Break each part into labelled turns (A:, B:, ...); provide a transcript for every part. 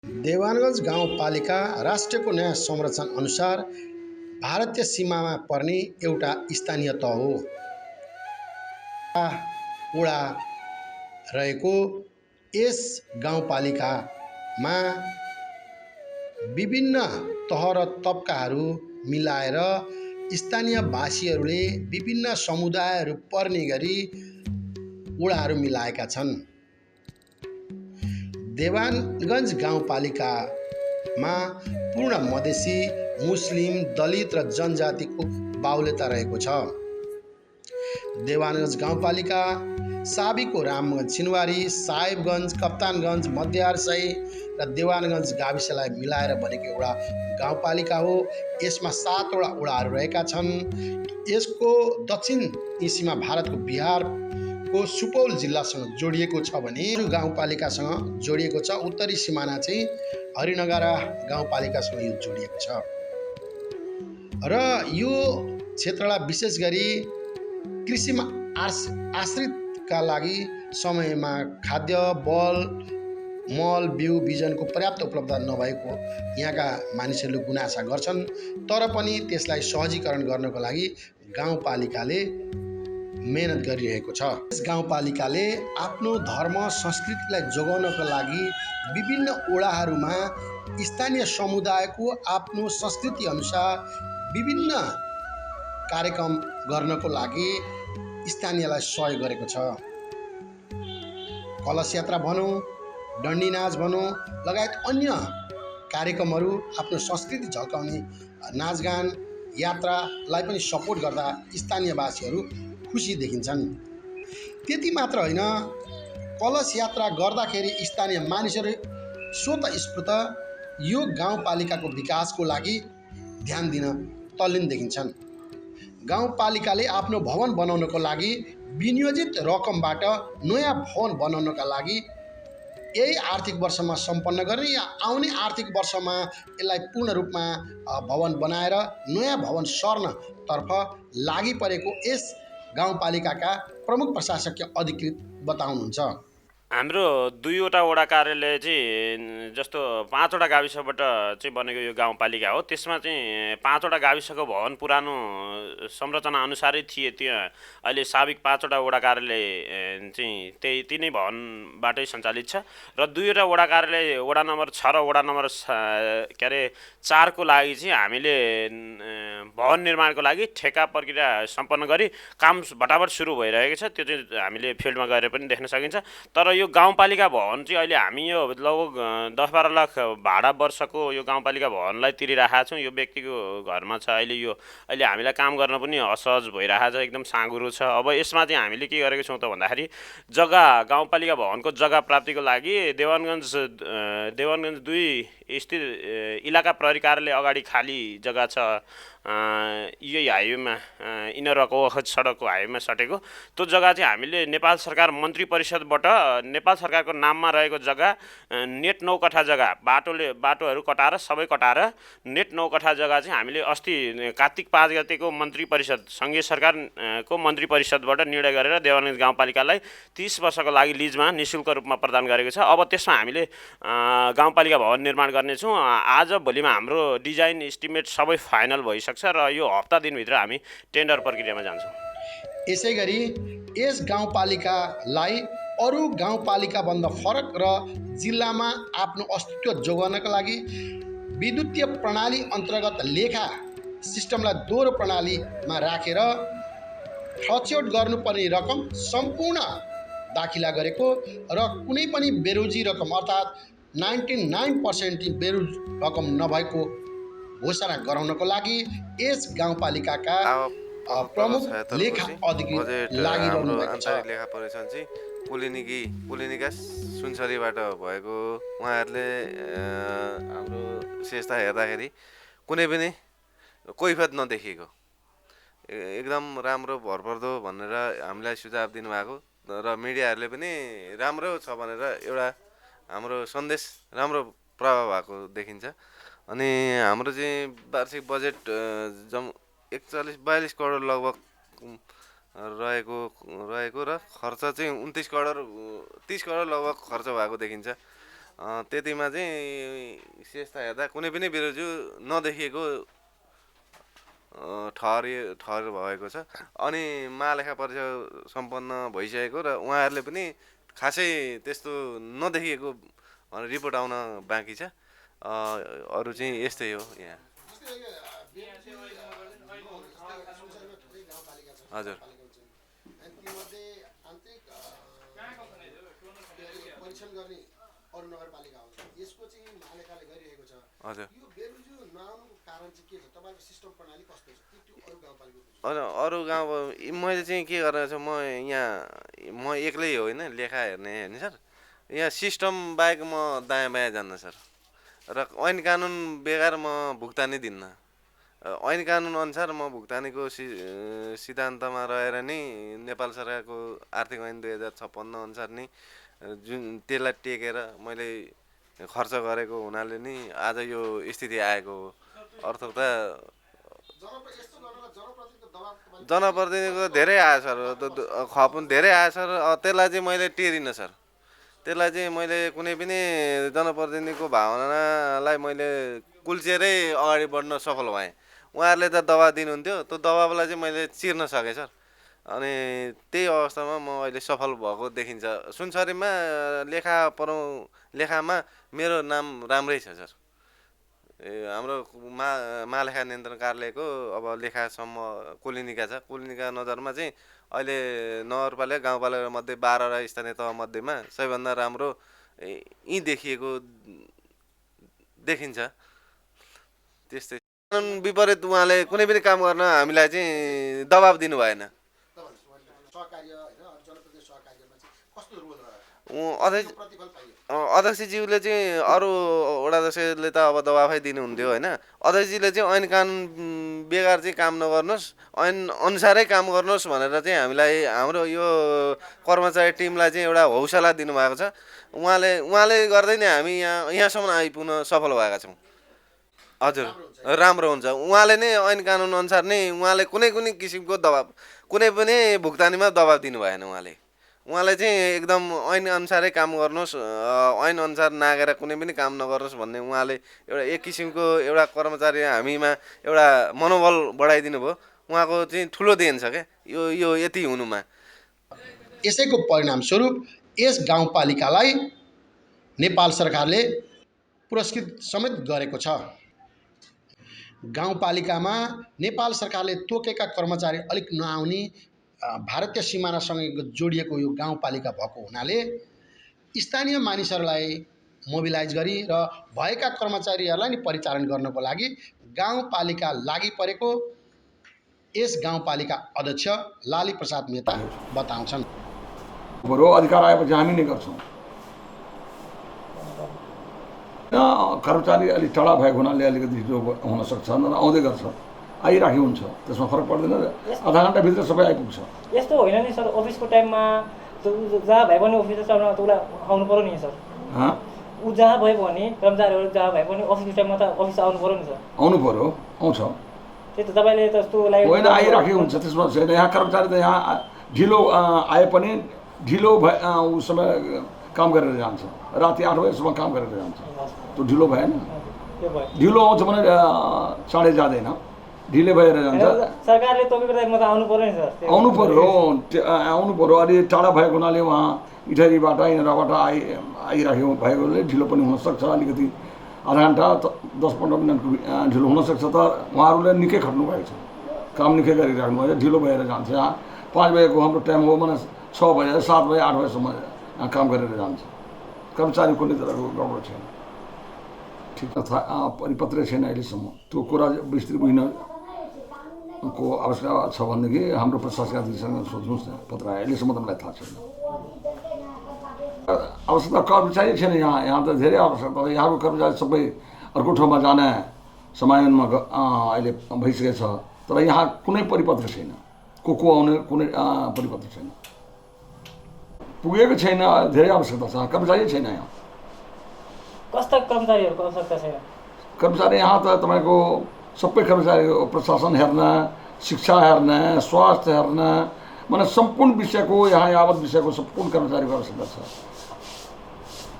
A: देवानगञ्ज गाउँपालिका राष्ट्रको नयाँ संरचना अनुसार भारतीय सीमामा पर्ने एउटा स्थानीय तह हो। वडा रहेको यस गाउँपालिकामा विभिन्न तह र तबकाहरू मिलाएर स्थानीयवासीहरूले विभिन्न समुदायहरू पर्ने गरी वडाहरू मिलाएका छन्। देवानगञ्ज गाउँपालिकामा पूर्ण मधेसी, मुस्लिम, दलित र जनजातिको बाहुल्यता रहेको छ। देवानगञ्ज गाउँपालिका साबिको रामगञ्ज, छिनवारी, साहेबगञ्ज, कप्तानगञ्ज, मध्यहारसही र देवानगञ्ज गाविसलाई मिलाएर बनेको एउटा गाउँपालिका हो। यसमा 7 वटा वडाहरू रहेका छन्। यसको दक्षिणी सीमा भारतको बिहारको सुपौल जिल्लासँग जोडिएको छ भने गाउँपालिकासँग जोडिएको छ। उत्तरी सिमाना चाहिँ हरिनगरा गाउँपालिकासँग यो जोडिएको छ र यो क्षेत्रलाई विशेष गरी कृषिमा आश्रितका लागि समयमा खाद्य, बल, मल, बिउ, बिजनको पर्याप्त उपलब्धता नभएको यहाँका मानिसहरूले गुनासा गर्छन्। तर पनि त्यसलाई सहजीकरण गर्नको लागि गाउँपालिकाले मेहनत गरिरहेको छ। यस गाउँपालिकाले आफ्नो धर्म संस्कृतिलाई जोगाउनको लागि विभिन्न वडाहरूमा स्थानीय समुदायको आफ्नो संस्कृति अनुसार विभिन्न कार्यक्रम गर्नको लागि स्थानीयलाई सहयोग गरेको छ। कलश यात्रा भनौँ, डन्डी नाच भनौँ लगायत अन्य कार्यक्रमहरू आफ्नो संस्कृति झल्काउने नाचगान यात्रालाई पनि सपोर्ट गर्दा स्थानीयवासीहरू खुसी देखिन्छन्। त्यति मात्र होइन, कलश यात्रा गर्दाखेरि स्थानीय मानिसहरू स्वतःस्फूर्त यो गाउँपालिकाको विकासको लागि ध्यान दिन तल्लीन देखिन्छन्। गाउँपालिकाले आफ्नो भवन बनाउनको लागि विनियोजित रकमबाट नयाँ भवन बनाउनका लागि यही आर्थिक वर्षमा सम्पन्न गर्ने या आउने आर्थिक वर्षमा यसलाई पूर्ण रूपमा भवन बनाएर नयाँ भवन सर्नतर्फ लागि परेको यस गाउँपालिकाका प्रमुख प्रशासकीय अधिकृत बताउनुहुन्छ।
B: हाम्रो 2वटा वडा कार्यालय चाहिँ जस्तो 5वटा गाविसबाट चाहिँ बनेको यो गाउँपालिका हो। त्यसमा चाहिँ 5वटा गाविसको भवन पुरानो संरचना अनुसारै थिए। त्यहाँ अहिले साबिक 5वटा वडा कार्यालय चाहिँ त्यही नै भवनबाटै सञ्चालित छ र 2वटा वडा कार्यालय वडा नम्बर 6 र वडा नम्बर 4 को लागि चाहिँ हामीले भवन निर्माणको लागि ठेक्का प्रक्रिया सम्पन्न गरी काम भटाभट सुरु भइरहेको छ। त्यो चाहिँ हामीले फिल्डमा गएर पनि देख्न सकिन्छ। तर यो गाउँपालिका भवन चाहिँ अहिले हामी यो लगभग 10-12 लाख भाडा वर्षको यो गाउँपालिका भवनलाई तिरिरहेका छौँ। यो व्यक्तिको घरमा छ। अहिले हामीलाई काम गर्न पनि असहज भइरहेको छ, एकदम साँघुरो छ। अब यसमा चाहिँ हामीले के गरेको छौँ त भन्दाखेरि जग्गा गाउँपालिका भवनको जग्गा प्राप्तिको लागि देवानगञ्ज 2 स्थित इलाका प्रहरी कार्यालय अगाडि खाली जग्गा छ। यही हाइवेमा इनरको वखत सडकको हाइवेमा सटेको त्यो जग्गा चाहिँ हामीले नेपाल सरकार मन्त्री परिषदबाट नेपाल सरकारको नाममा रहेको जग्गा नेट 9 कठा जग्गा बाटोहरू कटाएर सबै कटाएर नेट 9 कठा जग्गा चाहिँ हामीले अस्ति कार्तिक 5 गतेको मन्त्री परिषद सङ्घीय सरकारको मन्त्री परिषदबाट निर्णय गरेर देवानगञ्ज गाउँपालिकालाई 30 वर्षको लागि लिजमा निःशुल्क रूपमा प्रदान गरेको छ। अब त्यसमा हामीले गाउँपालिका भवन निर्माण गर्नेछौँ। आज भोलिमा हाम्रो डिजाइन एस्टिमेट सबै फाइनल भइसक्छ र यो हप्ता दिनभित्र हामी टेन्डर प्रक्रियामा जान्छौँ।
A: यसै गरी यस गाउँपालिकालाई अरू गाउँपालिकाभन्दा फरक र जिल्लामा आफ्नो अस्तित्व जोगाउनका लागि विद्युतीय प्रणाली अन्तर्गत लेखा सिस्टमलाई दोहोरो प्रणालीमा राखेर फ्लक्चुएट गर्नुपर्ने रकम सम्पूर्ण दाखिला गरेको र कुनै पनि बेरोजी रकम अर्थात् 99% बेरोज रकम नभएको घोषणा गराउनको लागि यस गाउँपालिकाका प्रमुख लेखा अधिकृत लागिरहनु भएको छ।
C: लेखा परिक्षण चाहिँ पुलिनिका सुनसरीबाट भएको उहाँहरूले हाम्रो विशेषता हेर्दाखेरि कुनै पनि कैफियत नदेखिएको एकदम राम्रो भरपर्दो भनेर हामीलाई सुझाव दिनुभएको र मिडियाहरूले पनि राम्रो छ भनेर एउटा हाम्रो सन्देश राम्रो प्रभाव भएको देखिन्छ। अनि हाम्रो चाहिँ वार्षिक बजेट 41-42 करोड लगभग रहेको र खर्च चाहिँ 30 करोड लगभग खर्च भएको देखिन्छ। त्यतिमा चाहिँ विशेषता हेर्दा कुनै पनि बिरुजु नदेखिएको ठहर भएको छ। अनि महालेखा परीक्षा सम्पन्न भइसकेको र उहाँहरूले पनि खासै त्यस्तो नदेखिएको भनेर रिपोर्ट आउन बाँकी छ। अरू चाहिँ यस्तै हो यहाँ। हजुर
A: परीक्षण गर्ने अरू नगरपालिका हुन्छ, यसको चाहिँ महालेखाले गरिरहेको छ।
C: हजुर
A: यो बेरुजु नआउनुको कारण चाहिँ के छ? तपाईँको सिस्टम प्रणाली कस्तो छ? त्यो अरू गाउँपालिकाको
C: होइन, अरू गाउँ मैले चाहिँ के गरेको छु, म एक्लै होइन लेखा हेर्ने होइन सर। यहाँ सिस्टम बाहेक म दायाँ बायाँ जान्न सर। र ऐन कानुन बेगर म भुक्तानी दिन्न। ऐन कानुन अनुसार म भुक्तानीको सिद्धान्तमा रहेर नै नेपाल सरकारको आर्थिक ऐन 2056 अनुसार नै जुन त्यसलाई टेकेर मैले खर्च गरेको हुनाले नै आज यो स्थिति आएको हो। अर्थात् जनप्रतिनिधिको धेरै आयो सर, खप धेरै आयो सर। त्यसलाई चाहिँ मैले टेरिनँ सर। त्यसलाई चाहिँ मैले कुनै पनि जनप्रतिनिधिको भावनालाई मैले कुल्चेरै अगाडि बढ्न सफल भएँ। उहाँहरूले त दबाब दिनुहुन्थ्यो, त्यो दबाबलाई चाहिँ मैले चिर्न सकेँ सर। अनि त्यही अवस्थामा म अहिले सफल भएको देखिन्छ। सुनसरीमा लेखामा मेरो नाम राम्रै छ सर। हाम्रो महालेखा नियन्त्रण कार्यालयको अब लेखासम्म कोलिनिका छ। कोलिनिका नजरमा चाहिँ अहिले नगरपालिका गाउँपालिका मध्ये 12 स्थानीय तह मध्येमा सबैभन्दा राम्रो यी देखिएको देखिन्छ। त्यस्तै कानुन विपरीत उहाँले कुनै पनि काम गर्न हामीलाई चाहिँ दबाब दिनु भएन। अध्यक्षज्यूले चाहिँ अरू वडा अध्यक्षले त अब दबाफै दिनुहुन्थ्यो होइन। अध्यक्षजीले चाहिँ ऐन कानुन बेगर चाहिँ काम नगर्नुहोस्, ऐन अनुसारै काम गर्नुहोस् भनेर चाहिँ हामीलाई हाम्रो यो कर्मचारी टिमलाई चाहिँ एउटा हौसला दिनुभएको छ। उहाँले गर्दै नै हामी यहाँसम्म आइपुग्न सफल भएका छौँ। हजुर राम्रो हुन्छ। उहाँले नै ऐन कानुन अनुसार नै उहाँले कुनै किसिमको दबाब, कुनै पनि भुक्तानीमा दबाब दिनु भएन। उहाँले चाहिँ एकदम ऐन अनुसारै काम गर्नुहोस्, ऐन अनुसार नागेर कुनै पनि काम नगर्नुहोस् भन्ने उहाँले एउटा एक किसिमको एउटा कर्मचारी हामीमा एउटा मनोबल बढाइदिनु भयो। उहाँको चाहिँ ठुलो देन छ क्या यो यति हुनुमा।
A: यसैको परिणामस्वरूप यस गाउँपालिकालाई नेपाल सरकारले पुरस्कृत समेत गरेको छ। गाउँपालिकामा नेपाल सरकारले तोकेका कर्मचारी अलिक नआउने, भारतीय सिमानासँग जोडिएको यो गाउँपालिका भएको हुनाले स्थानीय मानिसहरूलाई मोबिलाइज गरी र भएका कर्मचारीहरूलाई नि परिचालन गर्नको लागि गाउँपालिका लागि परेको यस गाउँपालिका अध्यक्ष लाली प्रसाद मेहता बताउँछन्।
D: बरु अधिकार आएपछि हामी नै गर्छौँ। कर्मचारी अलिक टाढा भएको हुनाले अलिकति ढिलो हुनसक्छ, आउँदै गर्छ, आइराखेको हुन्छ, त्यसमा फरक पर्दैन। आधा घन्टाभित्र सबै आइपुग्छ।
E: यस्तो होइन नि सर, अफिसको टाइममा जहाँ भए पनि अफिसर उसलाई आउनु पऱ्यो नि सर। ऊ जहाँ भए पनि कर्मचारीहरू जहाँ भए पनि अफिसको टाइममा त अफिस आउनु पऱ्यो नि सर।
D: आउनु पऱ्यो, आउँछ।
E: त्यही त तपाईँले त्यस्तोलाई
D: होइन, आइराखेको हुन्छ, त्यसमा छैन। यहाँ कर्मचारी त यहाँ ढिलो आए पनि ढिलो उस समय काम गरेर जान्छ, राति 8 बजेसम्म काम गरेर जान्छ। त्यो ढिलो भएन। ढिलो आउँछ भने चाँडै जाँदैन, ढिलै भएर जान्छ।
E: सरकारले तोकेको टाइममा त आउनु पऱ्यो नि सर।
D: आउनु पऱ्यो। अलि टाढा भएको हुनाले उहाँ इटहरीबाट यहाँबाट आइराखेको भएकोले ढिलो पनि हुनसक्छ। अलिकति आधा घन्टा 10-15 मिनटको ढिलो हुनसक्छ। तर उहाँहरूले निकै खट्नु भएको छ, काम निकै गरिराख्नु भएको छ, ढिलो भएर जान्छ। यहाँ 5 बजेको हाम्रो टाइम हो भने 6 बजे 7 बजे 8 बजेसम्म काम गरेर जान्छ। कर्मचारी कुनै तरहको गडबड छैन, ठिक परिपत्र छैन अहिलेसम्म। त्यो कुरा विस्तृत बुझ्नको आवश्यकता छ भनेदेखि हाम्रो प्रशासनिक अधिकारीसँग सोध्नुहोस् न, पत्र आयो अहिलेसम्म त मलाई थाहा छैन। आवश्यकता कर्मचारी छैन यहाँ त धेरै आवश्यकता। यहाँको कर्मचारी सबै अर्को ठाउँमा जाने समयमा अहिले भइसकेको छ। तर यहाँ कुनै परिपत्र छैन, को आउने कुनै परिपत्र छैन, पुगेको छैन। धेरै आवश्यकता छ, कर्मचारी छैन यहाँ।
E: कस्ता कर्मचारीहरूको आवश्यकता छैन?
D: कर्मचारी यहाँ त तपाईँको सबै कर्मचारी, प्रशासन हेर्न, शिक्षा हेर्न, स्वास्थ्य हेर्न, माने सम्पूर्ण विषयको यहाँ यावत विषयको सम्पूर्ण कर्मचारीको आवश्यकता छ।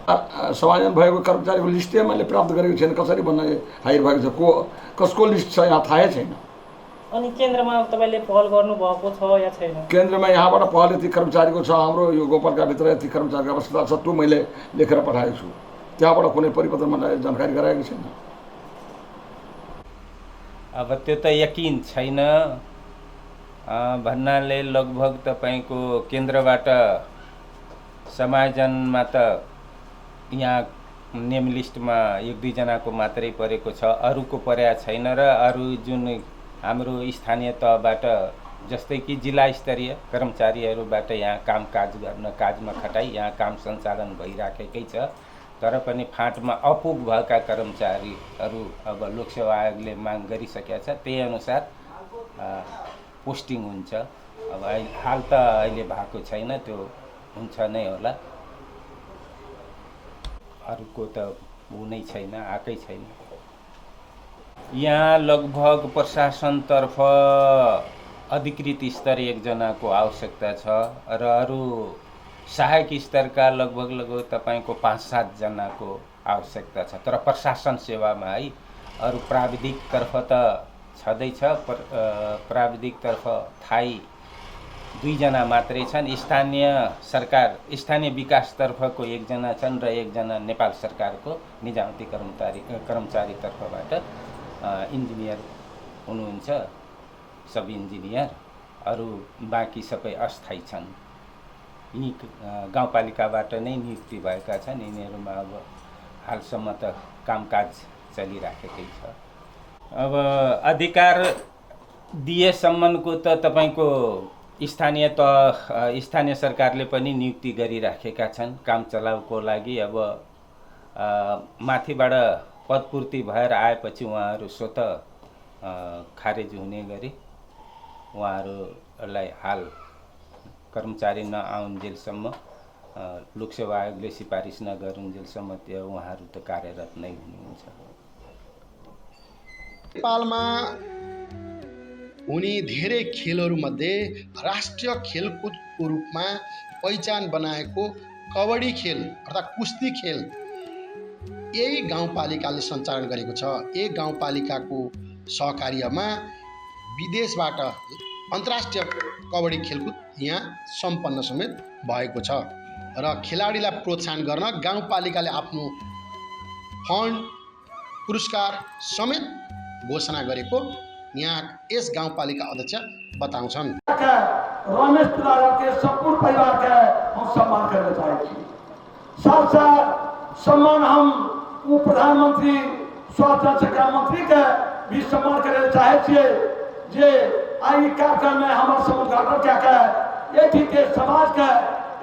D: समायोजन भएको कर्मचारीको लिस्टै मैले प्राप्त गरेको छैन। कसरी भन्न हायर भएको छ, कसको लिस्ट छ यहाँ थाहै छैन।
E: अनि केन्द्रमा तपाईँले पहल गर्नुभएको छ या छैन?
D: केन्द्रमा यहाँबाट पहल यति कर्मचारीको छ, हाम्रो यो गोपालकाभित्र यति कर्मचारीको अवस्था छ, त्यो मैले लेखेर पठाएको छु। त्यहाँबाट कुनै परिवर्तन मलाई जानकारी गराएको छैन।
F: अब त्यो त यकिन छैन भन्नाले लगभग तपाईँको केन्द्रबाट समायोजनमा त यहाँ नेम लिस्टमा 1-2 जनाको मात्रै परेको छ, अरूको परेको छैन। र अरू जुन हाम्रो स्थानीय तहबाट जस्तै कि जिल्ला स्तरीय कर्मचारीहरूबाट यहाँ कामकाज गर्न काजमा खटाई यहाँ काम सञ्चालन भइराखेकै छ। तर पनि फाँटमा अपुग भएका कर्मचारीहरू अब लोकसेवा आयोगले माग गरिसकेका छ, त्यही अनुसार पोस्टिङ हुन्छ। अब हाल त अहिले भएको छैन, त्यो हुन्छ नै होला। अरूको त हुनै छैन, आएकै छैन। यहाँ लगभग प्रशासनतर्फ अधिकृत स्तर 1 जनाको आवश्यकता छ र अरू सहायक स्तरका लगभग तपाईँको 5-7 जनाको आवश्यकता छ। तर प्रशासन सेवामा है अरू प्राविधिकतर्फ त छँदैछ, प्राविधिकतर्फ थाई 2 जना मात्रै छन्। स्थानीय विकासतर्फको 1 जना छन् र 1 जना नेपाल सरकारको निजामती कर्मचारीतर्फबाट इन्जिनियर हुनुहुन्छ, सब इन्जिनियर। अरू बाँकी सबै अस्थायी छन्। यी गाउँपालिकाबाट नै नियुक्ति भएका छन्। यिनीहरूमा अब हालसम्म त कामकाज चलिराखेकै छ। अब अधिकार दिएसम्मको त तपाईँको स्थानीय सरकारले पनि नियुक्ति गरिराखेका छन् काम चलाउको लागि। अब माथिबाट पदपूर्ति भएर आएपछि उहाँहरू स्वतः खारेज हुने गरी उहाँहरूलाई हाल कर्मचारी नआउन्जेलसम्म लोकसेवा आयोगले सिफारिस नगरुन्जेलसम्म त्यो उहाँहरू त कार्यरत नै हुनुहुन्छ।
A: नेपालमा हुने धेरै खेलहरूमध्ये राष्ट्रिय खेलकुदको रूपमा पहिचान बनाएको कबड्डी खेल अर्थात् कुस्ती खेल यही गाउँपालिकाले सञ्चालन गरेको छ। यही गाउँपालिकाको सहकार्यमा विदेशबाट अन्तर्राष्ट्रिय कबड्डी खेलकुद यहाँ सम्पन्न समेत भएको छ र खेलाडीलाई प्रोत्साहन गर्न गाउँपालिकाले आफ्नो फन्ड पुरस्कार समेत घोषणा गरेको यहाँ यस गाउँपालिका अध्यक्ष बताउँछन्।
D: रमेश तुलारा के संपूर्ण परिवार का हम सम्मान करना चाहेंगे। साथ साथ सम्मान हम उप प्रधानमंत्री स्वास्थ्य शिक्षा मंत्री के भी सम्मान करना चाहे जे आई कार्यक्रम में हमारे समुद्घाटन क्या है ये ठीक है समाज का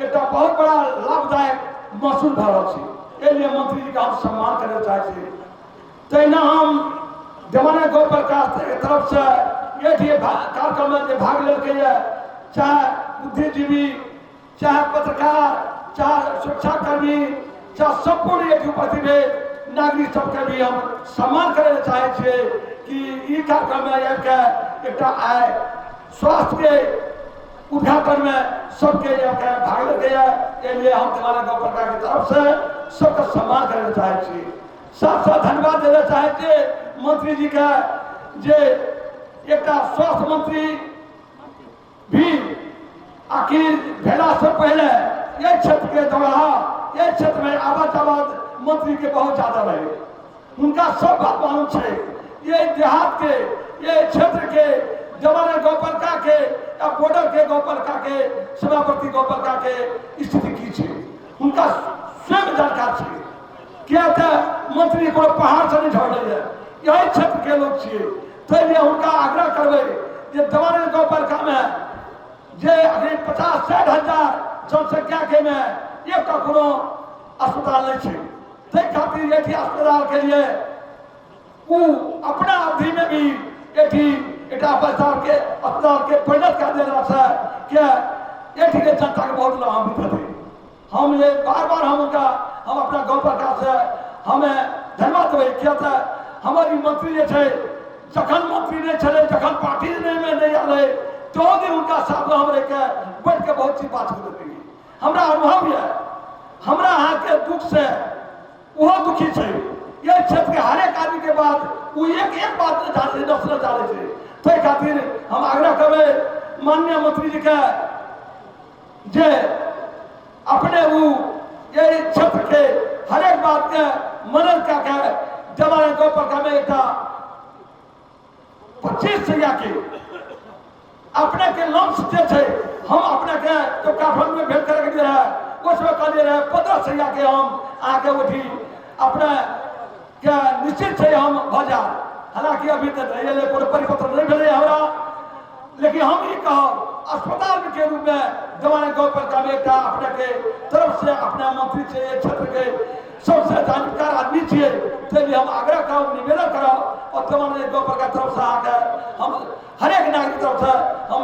D: एक बहुत बड़ा लाभदायक महसूस भा रहा है। लिए मंत्री जी का हम सम्मान करना चाहे। तैना हम जमाना गोपाल का तरफ से ये कार्यक्रम में भाग लेके चाहे बुद्धिजीवी, चाहे पत्रकार, चाहे सुरक्षाकर्मी, चाहे संपूर्ण एक प्रतिभेद नागरिक सबके भी हम सम्मान करना चाहे कि ये कार्यक्रम में एक आए स्वास्थ्य के उद्घाटन में सबके भाग लेके लिए हम जमाना गोपाल की तरफ से सबका सम्मान करना चाहे। साथ साथ धन्यवाद देना चाहे मंत्री जी का जे एक स्वास्थ्य मंत्री भी आखिर भेला से पहले ये क्षेत्र के दौरा ये क्षेत्र में आवाज मंत्री के बहुत ज्यादा रहे। उनका सब बात मालूम है। ये देहात के ये क्षेत्र के जमाने गोपालका के या बॉर्डर के गोपालका के सीमावर्ती गोपालका के स्थिति की है उनका स्वयं जानकार है। क्या था मंत्री को पहाड़ से नहीं छोड़ रही है, यही क्षेत्र के लोग छे। तो ये उनका आग्रह करवे जे जमाने गोपालका में जे अगर 50-60 हजार जनसंख्या के में एक कोनो अस्पताल नहीं छे। ते खातिर ये अस्पताल के लिए वो अपना अवधि में भी एक अस्पताल के परिणत कर देना था क्या ये ठीक है जनता के बहुत लाभान्वित थे। हम ये बार हम अपना गोपालका से हमें धन्यवाद किया था। हमारी मंत्री जे थे जखन मंत्री नहीं चले जखन पार्टी में नहीं आए तो दिन उनका साथ हम रह के बैठ के बहुत सी बात होती है। हमारा अनुभव है हमरा अहाँ के दुख से वो दुखी है। ये क्षेत्र के हर एक आदमी के बाद वो एक बात जाने नफरत जाने से तो खातिर हम आग्रह करबे माननीय मंत्री जी के जे अपने वो ये क्षेत्र के हर एक बात के मदद का जमाने को पर में एक 25 सैया के अपने के लॉन्च थे हम अपने के तो काठमांडू में भेंट करके दिए है उसमें कह दिए रहे 15 सैया के हम आके उठी अपने के निश्चित से हम भजा। हालांकि अभी तक कोई परिपत्र नहीं मिले हमारा, लेकिन हम ये कहो अस्पताल के रूप में जमाने को पर एक अपने के तरफ से अपने मंत्री से क्षेत्र के सबसे जानकार आदमी छे तो हम आग्रह करो निवेदन करो और जमाने को पर तरफ से आकर हम हर एक नागरिक तरफ से हम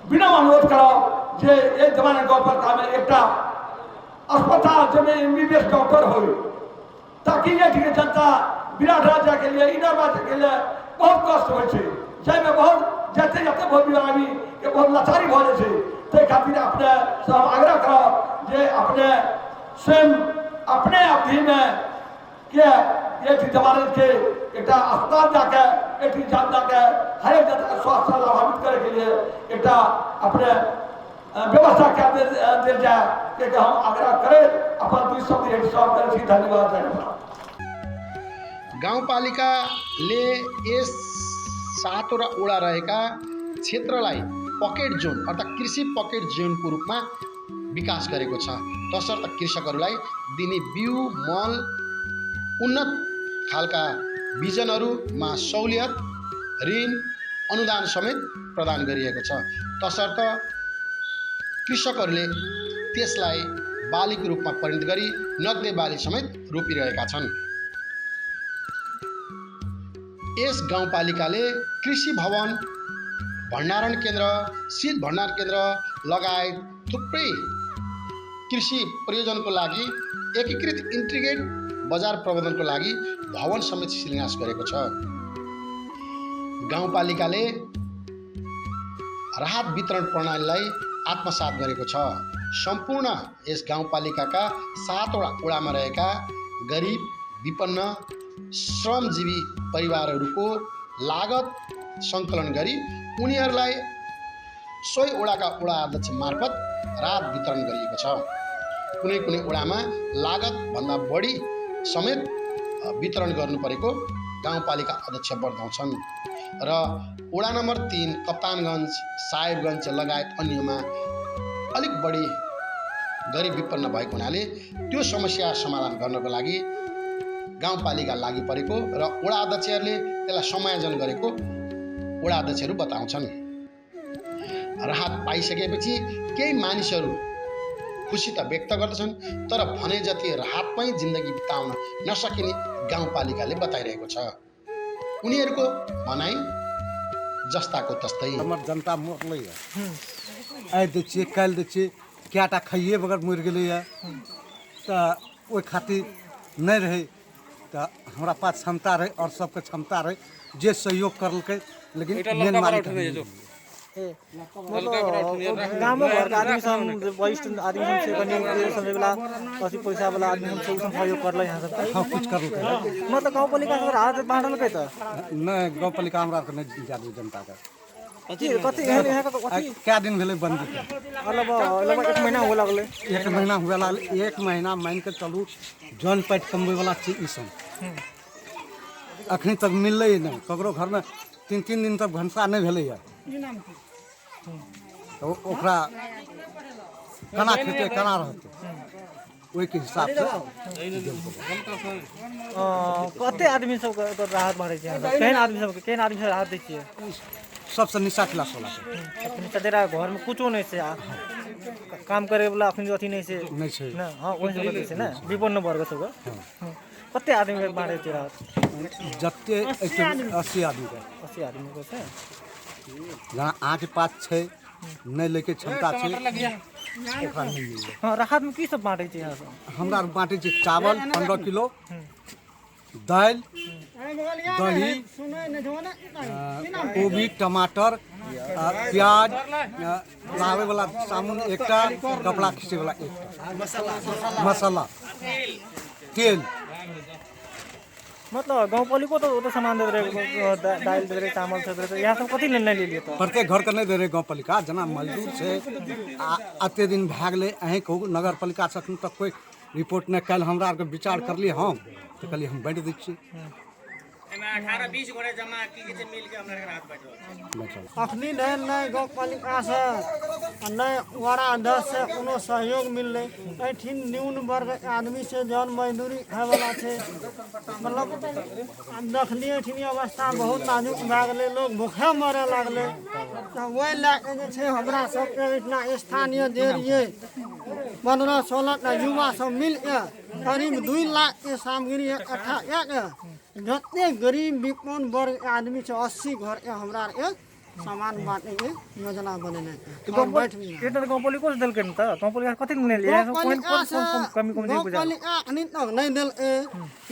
D: बिना अनुरोध करो जे ये जमाने को पर एक अस्पताल जब MBBS डॉक्टर हो ताकि ये जनता विराट राजा के लिए इनर राज्य के लिए बहुत कष्ट हो जाए बहुत जाते जाते बहुत बीमारी के बहुत लाचारी हो जाए तो खातिर अपने से हम आग्रह करो जे अपने स्वयं अपने अवधि में के ये जमाने के एक अस्पताल जाके एक जानता के हर एक जनता स्वास्थ्य लाभान्वित करे के लिए एक अपने व्यवस्था क्या दे जाए कि हम आग्रह करें अपन 2 शब्द सॉल्व करें। धन्यवाद।
A: गाउँपालिकाले यस 7वटा वडा रहेका क्षेत्रलाई पकेट जोन अर्थात् कृषि पकेट जोनको रूपमा विकास गरेको छ, तसर्थ कृषकहरूलाई दिने बिउ मल उन्नत खालका बिजनहरूमा सहुलियत ऋण अनुदान समेत प्रदान गरिएको छ, तसर्थ कृषकहरूले त्यसलाई बालीको रूपमा परिणत गरी नगदे बाली समेत रोपिरहेका छन्। यस गाउँपालिकाले कृषि भवन भण्डारण केन्द्र शीत भण्डारण केन्द्र लगायत थुप्रै कृषि प्रयोजनको लागि एकीकृत इन्टिग्रेट बजार प्रबन्धनको लागि भवन समेत शिलान्यास गरेको छ। गाउँपालिकाले राहत वितरण प्रणालीलाई आत्मसात गरेको छ। सम्पूर्ण यस गाउँपालिकाका 7वटा वडामा रहेका गरिब विपन्न श्रमजीवी परिवारहरूको लागत सङ्कलन गरी उनीहरूलाई 100 वडाका वडा अध्यक्ष मार्फत राहत वितरण गरिएको छ। कुनै कुनै वडामा लागतभन्दा बढी समेत वितरण गर्नु परेको गाउँपालिका अध्यक्ष बताउँछन् र वडा नम्बर 3 कप्तानगञ्ज साहेबगञ्ज लगायत अन्यमा अलिक बढी गरिब विपन्न भएको हुनाले त्यो समस्या समाधान गर्नको लागि गाउँपालिका लागि परेको र वडा अध्यक्षहरूले त्यसलाई समायोजन गरेको वडा अध्यक्षहरू बताउँछन्। राहत पाइसकेपछि केही मानिसहरू खुसी त व्यक्त गर्दछन्, तर भने जति राहतमै जिन्दगी बिताउन नसकिने गाउँपालिकाले बताइरहेको छ। उनीहरूको भनाइ जस्ताको तस्तै
G: हमर जनता मरलै आइ दै छियै काल्हि दै छियै कएटा खाइए बगैर मरि गेलैए तऽ ओहि खातिर नहि रहै तऽ हमरा पास क्षमता रहै और सबके क्षमता रहै जे सहयोग करलकै, लेकिन मेन मालिक
E: गाँवमा घरका आदमी सब वरिष्ठ आदमी सब से कनी समय वाला कति पैसा वाला आदमी सब से सहयोग करलै यहाँ सब
G: हाँ कुछ करलकै
E: मतलब गाउँपालिका से राहत बाँटलकै त
G: नहि गाउँपालिका हमरा आरके नहि जादू जनता के
E: कति यहाँ कति
G: क्या दिन भेलै बंदी के
E: लगभग 1 महीना हो लगलै
G: 1 महीना हुए लागल। 1 महीना मान के चलू जन पाटि कमबै वाला चीज ई सब अखनी तक मिललै नहि, ककरो घर में 3 दिन तक भनसा नहि भेलैए तो ओकरा केना खेतै केना रहतै ओहि के हिसाब से
E: कते आदमी सब राहत बाँटै छै केहन आदमी सब राहत दै छियै
G: सबसे निचा क्लास वाला
E: निचा तेरा घर में कुछो नहीं से काम करे वाला अखनी अथी नहीं से ना हां ओहि सब दै छै ना विपन्न वर्ग सब कते आदमी के बाँटै छै राहत
G: जते 80 आदमी
E: को छै
G: जहाँ अहाँके पास छै नहीं लेके क्षमता छै ओकरा नहीं मिललै।
E: हां राहत में की सब बाँटै छै यहाँ सब
G: हमरा बाँटै छै चावल 15 किलो दाल दही कोबी टमाटर प्याज लावे वाला सामान एकटा, कपड़ा खींचे वाला एकटा, मसाला, तेल।
E: मतलब गाउँपालिका तो वो तो सामान दे रहे, दाल दे रहे, चावल दे रहे, यहाँ सब कथी ले लिए तो
G: प्रत्येक घर के नहीं दे रहे गाँव पालिका, जना मजदूर से आते दिन भाग ले अहें कहू नगर पालिका से अखन तक कोई रिपोर्ट नहीं कल हमरा आर के विचार कर लिए हम तो कहलिए हम बैठ दै छी।
H: 18-20 गोरे जमा की के मिल के हमरा के रात बैठल
I: अखनी नहीं गाँव पालिका से नहीं वारा अध्यक्ष से कोनो सहयोग मिलले। एठिन न्यून वर्ग आदमी से जन मजदूरी खाए वाला छे, मतलब देखलिए एठिन अवस्था बहुत नाजुक भए गेलै, लोग भूखे मरे लागले। तो वही लैके जे छे हमरा सबके इतना स्थानीय जे रहिए 15-16 युवा सब मिल के करीब 2 लाख के सामग्री इकट्ठा के जते गरीब विपन्न वर्ग आदमी से 80 घर के हमरा के सामान बांटे के योजना बनेने
E: तो गाउँपालिका से देलकै न त गाउँपालिका कथी ले लिए सब कोन कमी कमी बुझा
I: गाउँपालिका अखनी तक नहीं दिल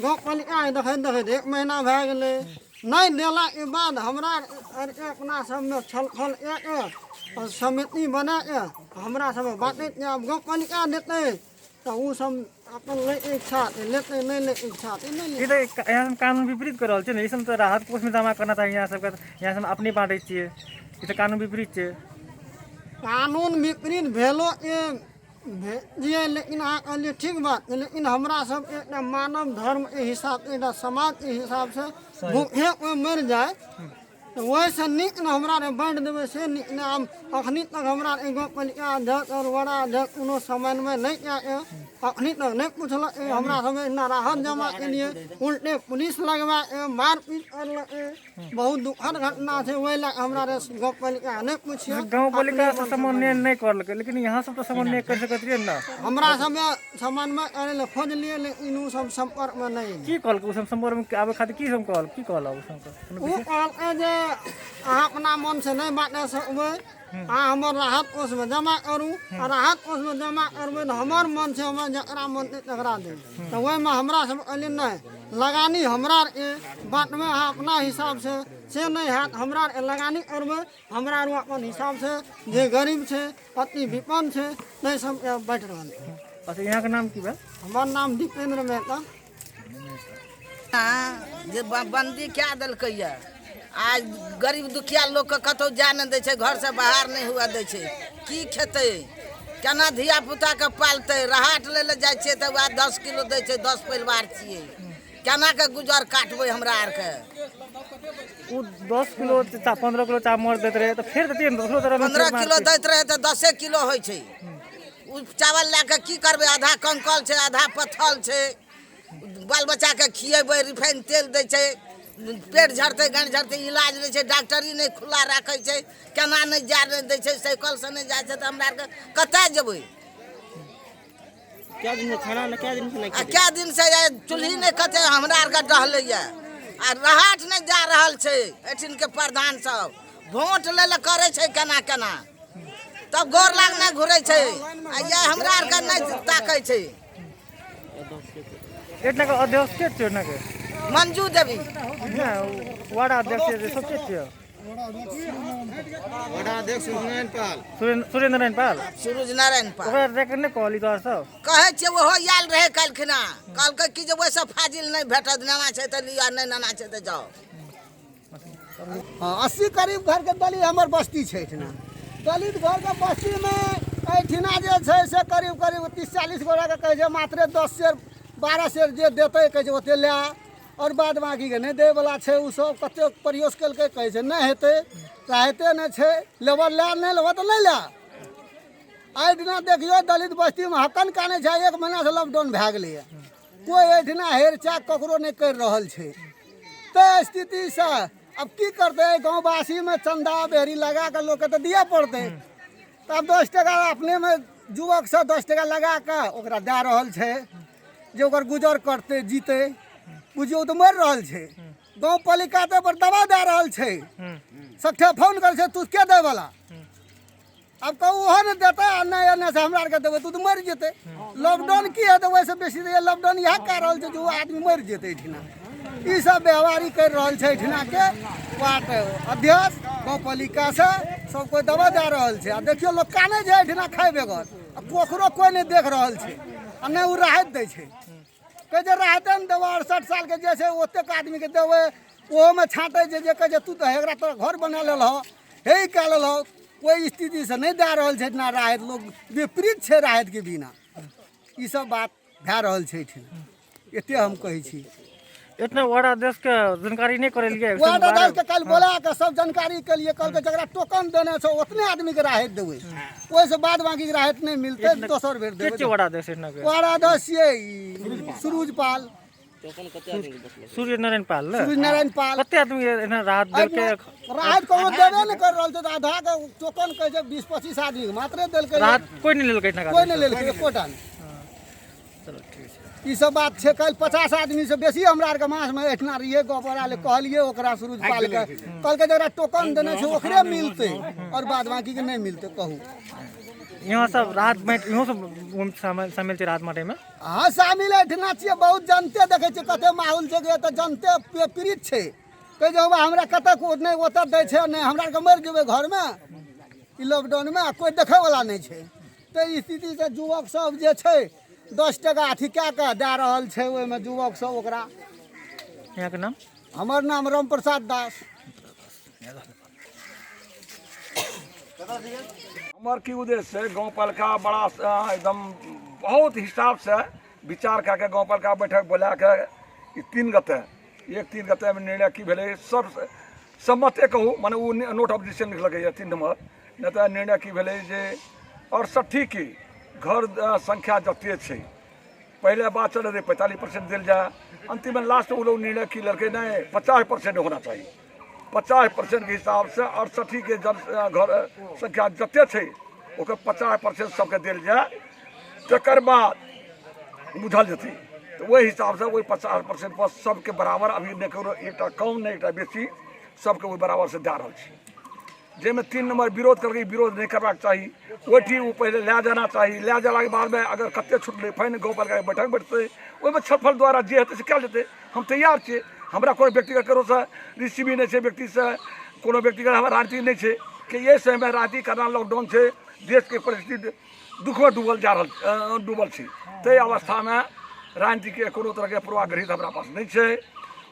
I: गाउँपालिका देखे 1 महीना भए गेलै नहीं देला के बाद हमरा अपना सब में छलफल और समिति बना के हमरा सब बांटे गाउँपालिका देते तो उ सब अपन ले इच्छा लेते नहीं ले इच्छा नहीं ले।
E: ये तो यहाँ कानून विपरीत कर रहल छै ने, इसमें तो राहत कोष में जमा करना चाहिए। यहाँ सबके यहाँ सब अपने बांटे छियै, ये तो कानून विपरीत छै।
I: कानून विपरीत भेलो जे लेकिन अहाँ कहलिए ठीक बात, लेकिन हमरा सब एक मानव धर्म के हिसाब से समाज के हिसाब से भूखे कोई मर जाए तो वैसे निक न हमरा रे बांट देवे से निक न। हम अखनी तक हमरा गाँव पालिका अध्यक्ष और वार्ड अध्यक्ष कोनो समय में नहीं क्या अखनी तक नहीं पूछल हमरा सब इतना राहत जमा के लिए उल्टे पुलिस लगवा मारपीट कर बहुत दुखद घटना है। वही लग हमरा रे गाँव पालिका नहीं पूछिए।
E: गाँव पालिका समन्वय नहीं करलकै, लेकिन यहाँ सब तो समन्वय कर सकत रहिए ना।
I: हमरा सब समन्वय करे ले खोज लिए लेकिन उ सब संपर्क में नहीं।
E: की कहलकै उ सब संपर्क में आबे खातिर की सब कहल की कहल उ सब
I: उ कहलकै जे अहाँ अपना मन से नहीं बांटे सकबै, अहाँ हमर राहत कोष में जमा करू, राहत कोष में जमा करबै तो हमर मन से हम जकरा मन तकरा दे। तो वही में हमरा सब कहलिए नहीं लगानी हमरा के बांटमे अहाँ अपना हिसाब से नहीं हाथ हमरा लगानी करबै, हमरा अपन हिसाब से जे गरीब छे अति विपन्न छे नहीं सब बैठ रहल।
E: अच्छा यहाँ का नाम की बा?
I: हमर नाम दीपेंद्र मेहता।
J: जे बंदी क्या देलकै या आज गरीब दुखिया लोग के कतौ जा नहीं दै छै, घर से बाहर नहीं हुआ दै छै, की खेतै केना धिया पुता के पालतै। राहत ले ले जाइ छै तऽ 10 किलो दै छै, 10 परिवार छियै, केना के गुजर काटबै हमरा आर के।
E: उ 10 किलो 15 किलो चावल दैत रहे तो फिर देतिए
J: 15 किलो दैत रहे तो 10 किलो होइ छै। उ चावल ला के की करबै, आधा कंकल छै आधा पत्थल छै, बाल बच्चा के खिएबै, रिफाइन तेल दै छै, पेट झड़ते गाँठ झड़ते इलाज नहीं है, डॉक्टरी नहीं खुला रखे छै, केना नहीं जा दै छै, साइकिल से नहीं जाए तो हमरा आरके कतऽ जेबै।
H: क्या दिन से खाना ना क्या दिन से नहीं
J: क्या दिन से चूल्ही नहीं कते हमरा आरके डहलै आ राहत नहीं जा रहल छै। एठिन के प्रधान सब वोट ले ले करे छै केना केना, तब गोर लाग नहीं घुरे छै, आ ये हमरा आरके नहीं ताकै छै।
E: एटना के अध्यक्ष के छै ना के
J: मंजू देवी
E: वार्ड अध्यक्ष सब के छै?
H: बड़ा अध्यक्ष
E: सुरेंद्र नारायण पाल
J: सूरज नारायण पाल
E: ओकरा रेकर्ड नहीं कहली तोहर सब
J: कहे छै ओहो आयल रहे काल्हिखना, कहलकै कि जे वैसे फाजिल नहीं भेटत, नेना छै तऽ लिअ, नहीं नेना छै तऽ जाओ।
I: 80 करीब घर के दलित हमर बस्ती छै एठना। दलित घर के बस्ती में एठना जे छै से करीब 30-40 गोरा के कहै छै मात्र 10 शेर 12 शेर जे देतै कहै छै ओते ले, और बाद बाकी के नहीं दे वाला छै। उ सब कते प्रयास केलकै कहै छै नहीं हेतै तऽ हेतै नहीं छै, लेबर ले नहीं लेबऽ तऽ नहीं ले। एहि दिना देखियो दलित बस्ती में हकन काने छै, 1 महीना से लॉकडाउन भए गेलै, कोई एहिठिना हेर चाक ककरो नहीं कर रहल छै। तऽ स्थिति से अब की करते, गाँववासी में चंदा बेहरी लगा के लोग के तो दिए पड़ते। तब 10 टका अपने में युवक से 10 टका लगा के ओकरा दे रहल छै जे ओकर गुजर करते जीते। बुझियो तो मर रहल छै, गाँव पालिका ते पर दबा दे रहल छै, सट्ठे फोन कर छै तू के दे वाला। अब कहू ओहो ने देता नहीं एने से हमरा के देबे तू तो मर जेते। लॉकडाउन की है तो वैसे बेसी लॉकडाउन यह कह रहल छै जो आदमी मर जेते। एठिना ई सब व्यवहारी कर रहल छै एठिना के वार्ड अध्यक्ष गाँव पालिका से सब कोई दबा जा रहा है। आ देखियो लोग काने छै एठिना खाए बेगर, आ पोखरो कोई नहीं देख रहा है, आ नहीं वो राहत दे छै। कहे जे राहत न देव 68 साल के जे छै ओतेक आदमी के देवे, ओहो में छाँटे जे कहे तू तो हेकरा तो घर बना लेल हे कह लेल, कोई स्थिति से नहीं दे रहा है इतना राहत। लोग विपरीत छै राहत के बिना, ये सब बात भए रहल छै एठिना, एते हम कहै छी।
E: इतना वार्ड अध्यक्ष के जानकारी नहीं करेलिए,
I: वार्ड अध्यक्ष के कल बोला के सब जानकारी के लिए कल के जरा टोकन देने छो उतने आदमी के राहत देवे, ओइ से बाद बाकी के राहत नहीं मिलते, दोसर बेर देवे।
E: के वार्ड अध्यक्ष इतना के
I: वार्ड अध्यक्ष ये सुरुजपाल,
E: सूर्य नारायण पाल,
I: सूर्य नारायण पाल।
E: कते आदमी इतना राहत देल के
I: राहत कोनो देबे नहीं कर रहल छै, आधा के टोकन कहे छै 20-25 आदमी के मात्र देल के,
E: राहत कोई नहीं लेलकै इतना,
I: कोई नहीं लेलकै एकोटा।
E: चलो ठीक है,
I: ई सब बात छै। कल 50 आदमी से बेसी हमरा आर के मास में एठना रहिए, गोबरा ले कहलिए ओकरा सुरुजपाल के, कल के जरा टोकन देने छै ओकरे मिलते और बाद बाकी के नहीं मिलते। कहू
E: यहाँ सब राहत में इहो सब शामिल छै राहत माटे में।
I: हाँ शामिल एठना छियै, बहुत जनते देखे छै कते माहौल छै के, त जनते पीड़ित छै। कहे जे हमरा कतक नहीं ओतऽ दै छै, नहीं हमरा के मर जेबै घर में ई लॉकडाउन में, कोई देखे वाला नहीं छै। तो स्थिति से युवक सब जे छै 10 टका अथी क्या के दे रहल छै, ओहि में युवक सब ओकरा।
E: यहाँ के नाम?
I: हमर नाम राम प्रसाद दास।
D: हमार की उद्देश्य है, गाँव पालिका बड़ा एकदम बहुत हिसाब से विचार करके गाँव पालिका बैठक बोला के 3 गते, 1-3 गते में निर्णय की भेले, सब सम्मते कहूँ माने वो नोट ऑफ डिसीजन लिखल 3 नंबर, नहीं तो निर्णय की भेले जे 68 की घर संख्या जते छै, पहले बात चल रही 45% दिल जाए, अंतिम में लास्ट वो लोग निर्णय की लड़के नहीं 50% होना चाहिए। 50% के हिसाब से 68 के घर संख्या जते छै ओकर 50% सबके दिल जाए, तकर बाद बुझल जती। तो वही हिसाब से वही 50% पर सबके बराबर, अभी नहीं करो एकटा कम नहीं एकटा बेसी, सबके वही बराबर से दे रहल छी। जैमें 3 नंबर विरोध करके, विरोध नहीं करबाक चाहिए, ओठी वो पहले ले जाना चाहिए। ले जाला के बाद में अगर कते छुटले फाइन गाँव पालिका के बैठक बैठते, ओहिमे छलफल द्वारा जे हेतै से कयल जेतै। हम तैयार छियै, हमरा कोनो व्यक्तिगत ककरो से रिसीवी नहीं है, व्यक्ति से कोनो व्यक्तिगत हमारा राजनीति नहीं है कि ये समय राजनीति करना, लॉकडाउन से देश के परिस्थिति दुख में डूबल छी। तै अवस्था में राजनीति के कोनो तरह के पूर्वाग्रहित हमारा पास नहीं है।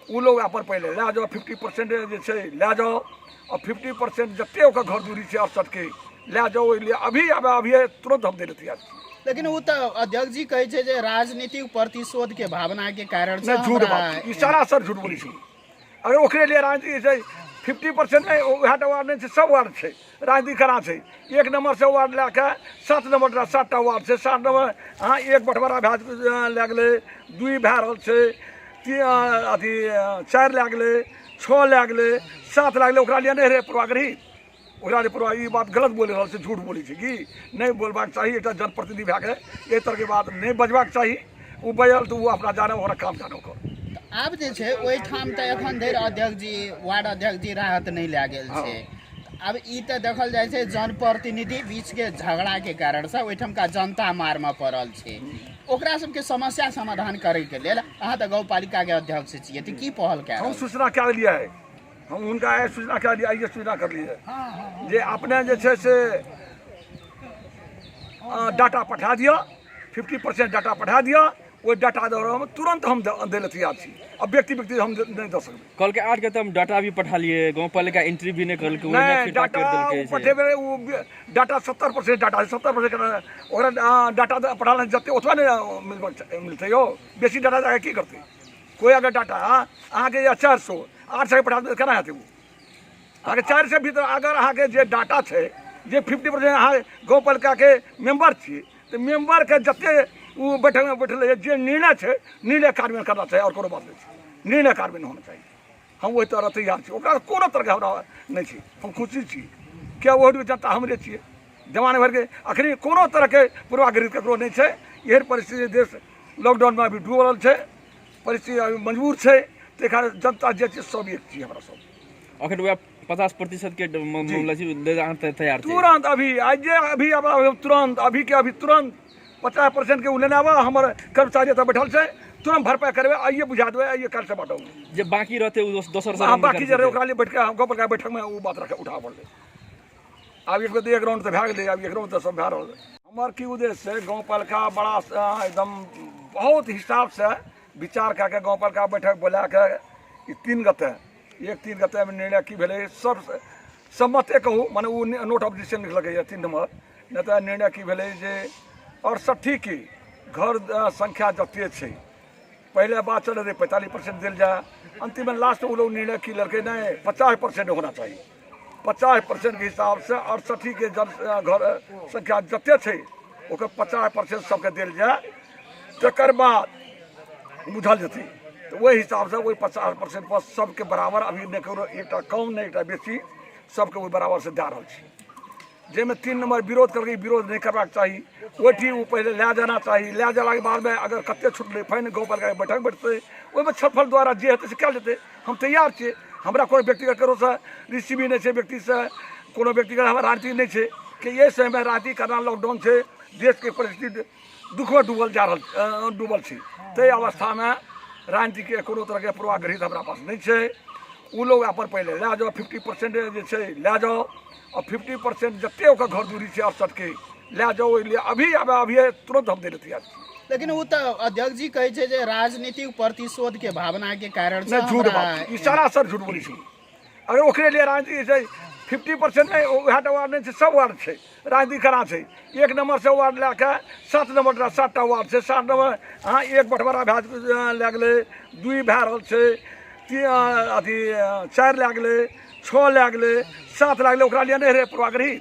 D: वो लोग अपन पहले ले जाओ, 50% जे छै ले जाओ, और 50% जते ओकर घर दूरी छै 68 के ले जाओ, ओहि लिए अभी तुरंत हम दे देते यार।
K: लेकिन वो तो अध्यक्ष जी कहे छै जे राजनीतिक प्रतिशोध के भावना के कारण से
D: झूठ बात, ई सरासर झूठ बोली छी। अगर ओकरे लिए राजनीति छै 50% नहीं, वह वार्ड नहीं, सब वार्ड है राजनीति करा है। 1 नंबर से वार्ड लैके 7 नंबर 7टा वार्ड है, 7 नंबर हाँ 1 बंटवारा भए लए गेलै, 2 भए रहल छै, 4 लए गेलै, 6 लए गेलै, 7 लए गेलै, ओकरा लिए नहीं रहे पूर्वाग्रही। ओकरा लिए पूरा ई बात गलत बोल रहल छै, झूठ बोली छै कि नहीं बोलबाक चाहिए। एक जनप्रतिनिधि भए के एहि तरह के बात नहीं बजबाक चाहिए। वो बजल तो वो अपना जाने ओकरा काम जानो कर।
K: आब जे छै ओहिठाम तऽ एखन धरि अध्यक्ष जी, वार्ड अध्यक्ष जी राहत नहीं लए गेल छै। अब ई तऽ देखल जाइ छै जनप्रतिनिधि बीच के झगड़ा के कारण से ओहिठाम का जनता मार में पड़ल छै। ओकरा सबके समस्या समाधान करे के लेल अहाँ तऽ गाँव पालिका के अध्यक्ष छियै, तऽ की पहल कए?
D: हम सूचना कए दिया है, हम उनका सूचना कए दिया, ये सूचना कर लिए जे अपने जे छै से डाटा पठा दिया, 50% डाटा पठा दिया, वो डाटा द्वारा हम तुरंत हम दे तैयार छी। अब व्यक्ति हम नहीं दे सकते।
L: कल के 8 गते हम डाटा भी पठा लिए, गाँव पालिका एंट्री भी नहीं कर के,
D: नहीं डाटा पठेबे, वो डाटा 70% डाटा 70% ओकरा डाटा पठाना जते ओतबा नहीं मिलते यो, बेसी डाटा जाके की करते। कोई अगर डाटा अहाँ के 400 800 के पठा केना हेतै? वो अहाँ के 4 से भीतर अगर अहाँ के जे डाटा छै, जे 50% अहाँ गाँव पालिका के मेंबर छियै, तो मेंबर के जते वो बैठक में बैठल जे निर्णय है, निर्णय कार्यान्वयन करना चाहिए और कोनो बात नहीं, निर्णय कार्यान्वयन होना चाहिए। हम वही तरह तैयार छी, ओकरा कोनो तरह के हमरा नहीं छी। हम खुशी छी क्या वो जनता हमरे छियै, जमाने भर के अखनी कोनो तरह के पूर्वाग्रहित ककरो नहीं है। यही परिस्थिति देश लॉकडाउन में अभी डूबल है, परिस्थिति अभी मजबूर है, ते कारण जनता जे चीज सब एक छी हमरा सब।
L: अखन वह 50% के मामला से तैयार
D: तुरंत अभी अभी तुरंत अभी के अभी तुरंत 50% के लेने आवा। हमारे कर्मचारी बैठल है, तुरंत भरपाई करबे आइए बुझा देबे आइए काल से बाटो
L: जे बाकी रहते उ दोसर से
D: बाकी जे ओकरा लिए बैठ के हम गोपाल का बैठक में वो बात रखे उठा पड़ले अब एक राउंड तो भाग ले अब एक राउंड तो सब भाग रहल हमार की उद्देश्य है गाँव पालिका बड़ा एकदम बहुत हिसाब से विचार करके गाँव पालिका बैठक बोला के 3 गते में निर्णय की भेले सब सम्मते कहूँ माने वो नोट ऑफ डिसीजन लिखल है 3 नंबर नहीं तो निर्णय की भेले जे 68 की घर संख्या जते छे पहले बात चल रही 45% दिल जाए अंतिम में लास्ट वो लोग निर्णय की लड़के नहीं 50% होना चाहिए 50% के हिसाब से 68 के घर संख्या जते छे ओकर 50% सबके दिल जाए तकर बाद बुझल जती तो वही हिसाब से वही 50% पर सबके बराबर अभी नहीं करो एक कम नहीं एक बेसी सबके वही बराबर से दे रहा छी जेमें 3 नंबर विरोध करके विरोध नहीं करबाक चाहिए वही वो पहले ले जाना चाहिए ले जाला के बाद में अगर कते छुटले फाइन गाँव पालिका बैठक बैठते ओहिमे छलफल द्वारा जे हेतै से कयल जेतै हम तैयार छियै हमरा कोनो व्यक्तिगत करो से रिसीवी नहीं है व्यक्ति से कोनो व्यक्तिगत हमारा राजनीति नहीं है कि ये समय में राजनीति करना लॉकडाउन से देश के परिस्थिति दुख में डूबल छी ते अवस्था में राजनीति के कोनो तरह के पूर्वाग्रहित हमारा पास नहीं है वो लोग अपन पहले ले जाओ 50% ले जाओ और 50% जते घर दूरी से 68 के ले जाओ अभी तुरंत हम दे देती है
K: लेकिन वो तो अध्यक्ष जी कहे छे जे राजनीतिक प्रतिशोध के भावना के कारण से
D: झूठ बात सरासर झूठ बोली छी अगर ओकरे लिए राजनीति 50% नहीं वह वार्ड नहीं सब वार्ड है राजनीति करा है 1 नंबर से वार्ड लैके 7 नंबर 7टा वार्ड से 7 नंबर हाँ 1 बंटवारा लग गए 2 भै रहा है अथी 4 लग गए 6 लग गए 7 लग गए ओकरा लिए नहीं रहे पूर्वाग्रही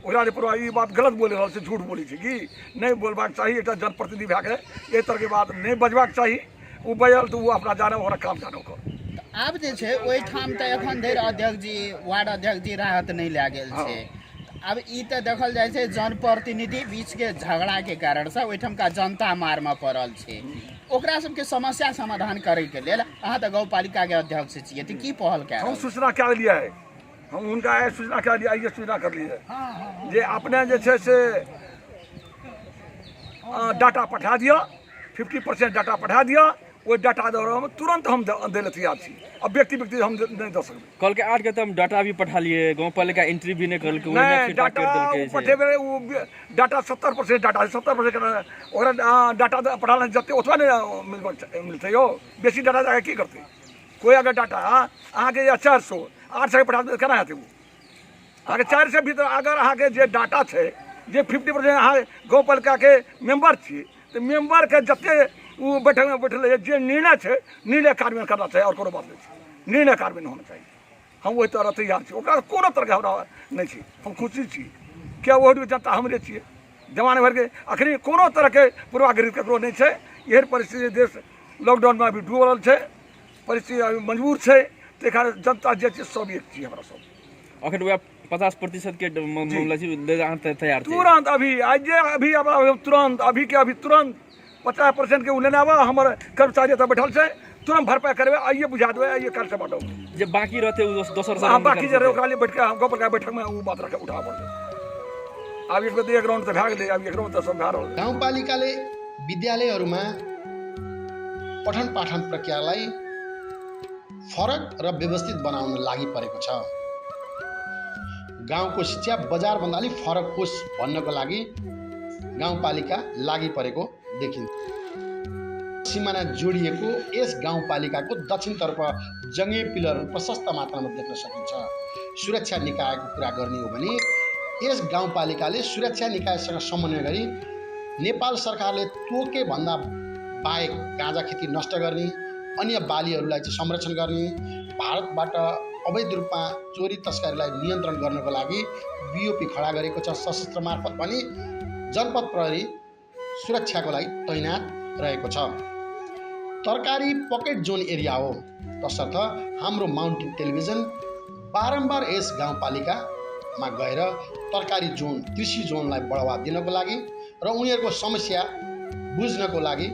D: ओकरा लिए पूर्वा ये बात गलत बोल रहा है झूठ बोली थी कि नहीं बोलबाक चाहिए एक जनप्रतिनिधि भै के ये तरह के बात नहीं बजबाक चाहिए वो बजल तो वो अपना जाने ओकरा काम जानो कर
K: आब जे छै ओहि ठाम त एखन धरि अध्यक्ष जी वार्ड अध्यक्ष जी राहत नहीं लए गेल छै अब ई त देखल जाइ छै जनप्रतिनिधि बीच के झगड़ा के कारण से ओहिठाम का जनता मार में पड़ल छै ओकरा सबके समस्या समाधान करे के लेल अहाँ त गाँवपालिका के अध्यक्ष छियै त की पहल कए
D: हम सूचना क्या लिया है हम उनका सूचना क्या दिया ये सूचना कर लिए जे अपने जे छै से डाटा पठा दिया 50% डाटा पठा दिया वो डाटा द्वारा हम तुरंत हम दे ले तैयार छी अब व्यक्ति हम नहीं दे सकते
L: कल के 8 के तो हम डाटा भी पठा लिए गाँव पालिका एंट्री भी नहीं करके
D: नहीं डाटा पठेबे वो डाटा 70% डाटा 70% ओकरा डाटा पठाना जते ओतबा नहीं मिलते हो बेसी डाटा जाके की करते कोई अगर डाटा अहाँ के 400 800 पठा दे केना हेतै वो अगर 400 भीतर अगर अहाँ के जे डाटा छै जे 50% अहाँ गाँव पालिका के मेंबर छी तो मेंबर के जते वो बैठक में बैठल जो निर्णय है निर्णय कार्यान्वयन करना चाहिए और कोनो बात नहीं निर्णय कार्यान्वयन होना चाहिए हम वही तरह तैयार छी ओकरा कोनो तरह के हमरा नहीं छी हम खुशी छी क्या वो जनता हमरे छियै जमाने भर के अखनी कोनो तरह के पूर्वाग्रहित ककरो नहीं है यही परिस्थिति देश लॉकडाउन में अभी डूबल है परिस्थिति अभी मजबूर है ते कारण जनता जे चीज सब एक छी हमरा सब
L: अखन वह 50% के मामला छी तैयार
D: तुरंत अभी आज अभी अब तुरंत अभी के अभी तुरंत 50% के लेने आवा हमारे कर्मचारी तो बैठल से तुरंत भरपाई करबे आइए बुझा देबे आइए काल से बाटो
L: जे बाकी रहते दोसर से
D: बाकी जे रहे ओकरा लिए बैठ के हम गोपाल का बैठक में वो बात रखे उठा पड़े अब एक राउंड तो भाग ले अब एक राउंड तो सब भाग
A: गाउँपालिकाले विद्यालयहरूमा पठन पाठन प्रक्रियालाई फरक र व्यवस्थित बनाउन लागि परेको छ गाउँको शिक्षा बजार भन्दा अलि फरक होस् भन्नको लागि गाउँपालिका लागि परेको देखिन्छ सिमाना जोडिएको यस गाउँपालिकाको दक्षिणतर्फ जङ्गे पिलरहरू प्रशस्त मात्रामा देख्न सकिन्छ सुरक्षा निकायको कुरा गर्ने हो भने यस गाउँपालिकाले सुरक्षा निकायसँग समन्वय गरी नेपाल सरकारले तोके भन्दा बाहेक गाँजा खेती नष्ट गर्ने अन्य बालीहरूलाई चाहिँ संरक्षण गर्ने भारतबाट अवैध रूपमा चोरी तस्करीलाई नियन्त्रण गर्नको लागि बीओपी खडा गरेको छ सशस्त्र मार्फत पनि जनपद प्रहरी सुरक्षाको लागि तैनात रहेको छ तरकारी पकेट जोन एरिया हो तसर्थ हाम्रो माउन्टेन टेलिभिजन बारम्बार यस गाउँपालिकामा गएर तरकारी जोन कृषि जोनलाई बढावा दिनको लागि र उनीहरूको समस्या बुझ्नको लागि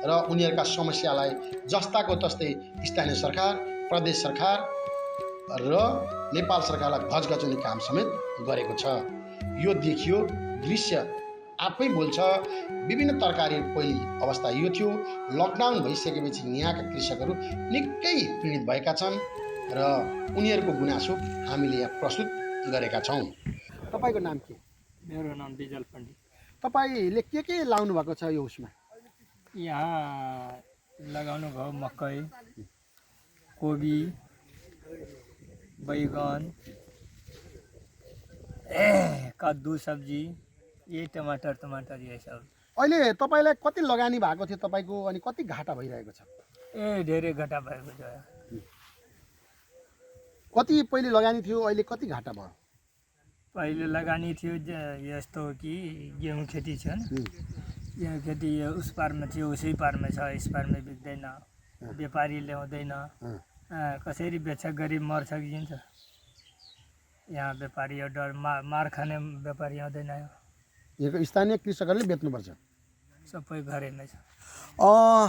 A: र उनीहरूका समस्यालाई जस्ताको तस्तै स्थानीय सरकार प्रदेश सरकार र नेपाल सरकारलाई घचघचाउने काम समेत गरेको छ यो देखियो दृश्य आफै बोल्छ। विभिन्न तरकारी पहिलो अवस्था यो थियो। लकडाउन भइसकेपछि यहाँका कृषकहरू निकै पीडित भएका छन् र उनीहरूको गुनासो हामीले यहाँ प्रस्तुत गरेका छौँ। तपाईँको नाम के?
M: मेरो नाम बिजल पण्डित।
A: तपाईँले के लाउनु भएको छ यो उसमा?
M: यहाँ लगाउनु भयो मकै, कोबी, बैगन, कद्दू सब्जी, ये टमाटर ये सब।
A: अहिले तपाईँलाई कति लगानी भएको थियो तपाईँको अनि कति घाटा भइरहेको छ?
M: धेरै घाटा भएको छ।
A: कति पहिले लगानी थियो, अहिले कति घाटा भयो?
M: पहिले लगानी थियो यस्तो कि गेहूँ खेती छ नि, गेहूँ खेती उस पारमा थियो उसी पारमा छ, इस पारमा बिक्दैन, व्यापारी ल्याउँदैन, कसरी बेच्छ, गरिब मर्छ जिन्छ। यहाँ व्यापारी डर मार खाने व्यापारी आउँदैन।
A: यहाँको स्थानीय कृषकहरूले बेच्नुपर्छ,
M: सबै घरैमै छ।